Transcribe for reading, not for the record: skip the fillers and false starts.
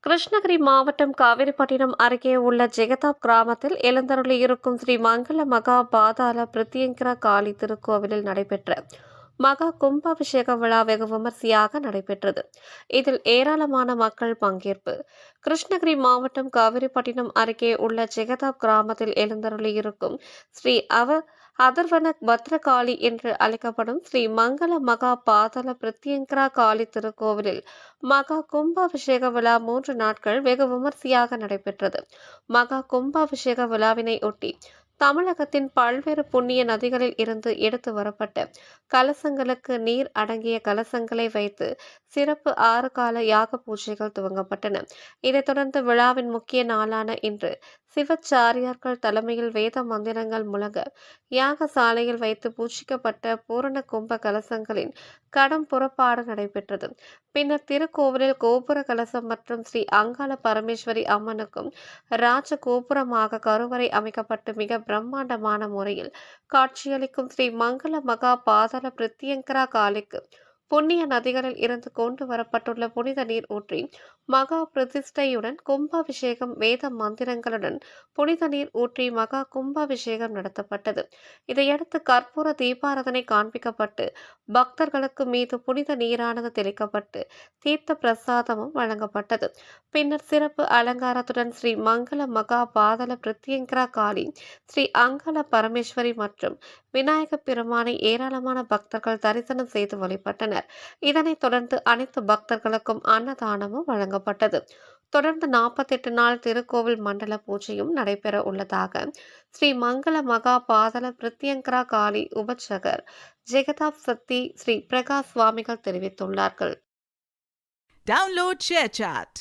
கிருஷ்ணகிரி மாவட்டம் காவிரிப்பட்டினம் அருகே உள்ள ஜெகதாப் கிராமத்தில் எழுந்தருளியிருக்கும் ஸ்ரீ மங்கள மகா பாதாள பிரத்யங்கரா காளி திருக்கோவிலில் நடைபெற்ற மகா கும்பாபிஷேக விழா வெகு விமர்சையாக நடைபெற்றது. இதில் ஏராளமான மக்கள் பங்கேற்பு. கிருஷ்ணகிரி மாவட்டம் காவிரிப்பட்டினம் அருகே உள்ள ஜெகதாப் கிராமத்தில் எழுந்தருளியிருக்கும் ஸ்ரீ அதர்வன பத்ரகாளி என்று அழைக்கப்படும் ஸ்ரீ மங்கள மகா பாதாள பிரத்யங்கரா காளி திருக்கோவிலில் மகா கும்பாபிஷேக விழா 3 நாட்கள் வெகு விமர்சையாக நடைபெற்றது. மகா கும்பாபிஷேக விழாவினை ஒட்டி தமிழகத்தின் பல்வேறு புண்ணிய நதிகளில் இருந்து எடுத்து வரப்பட்ட கலசங்களுக்கு நீர் அடங்கிய கலசங்களை வைத்து சிறப்பு 6 கால யாக பூஜைகள் துவங்கப்பட்டன. இதைத் தொடர்ந்து விழாவின் முக்கிய நாளான இன்று சிவச்சாரியார்கள் தலைமையில் வேத மந்திரங்கள் முழங்க யாகசாலையில் வைத்து பூஜிக்கப்பட்ட பூரண கும்ப கலசங்களின் கடம் புறப்பாடு நடைபெற்றது. பின்னர் திருக்கோவிலில் கோபுர கலசம் மற்றும் ஸ்ரீ அங்காள பரமேஸ்வரி அம்மனுக்கும் ராஜ கோபுரமாக கருவறை அமைக்கப்பட்டு மிக பிரம்மாண்டமான முறையில் காட்சியளிக்கும் ஸ்ரீ மங்கள மகா பாதாள பிரத்யங்கரா காளிக்கு புண்ணிய நதிகளில் இருந்து கொண்டு வரப்பட்டுள்ள புனித நீர் ஊற்றி மகா பிரதிஷ்டையுடன் கும்பாபிஷேகம் வேத மந்திரங்களுடன் புனித நீர் ஊற்றி மகா கும்பாபிஷேகம் நடத்தப்பட்டது. இதையடுத்து கற்பூர தீபாராதனை காண்பிக்கப்பட்டு பக்தர்களுக்கு மீது புனித நீரானது தெளிக்கப்பட்டு தீர்த்த பிரசாதமும் வழங்கப்பட்டது. பின்னர் சிறப்பு அலங்காரத்துடன் ஸ்ரீ மங்கள மகா பாதாள பிரத்யங்கரா காளி, ஸ்ரீ அங்காள பரமேஸ்வரி மற்றும் விநாயக பெருமானை ஏராளமான பக்தர்கள் தரிசனம் செய்து வழிபட்டனர். இதனைத் தொடர்ந்து அனைத்து பக்தர்களுக்கும் அன்னதானமும் வழங்கப்பட்டது. தொடர்ந்து 48 நாள் திருக்கோவில் மண்டல பூஜையும் நடைபெற உள்ளதாக ஸ்ரீ மங்கள மகா பாதாள பிரத்யங்கரா காளி உபசகர் ஜெகதாப் சக்தி ஸ்ரீ பிரகாஷ் சுவாமிகள் தெரிவித்துள்ளார்கள். Download ShareChat.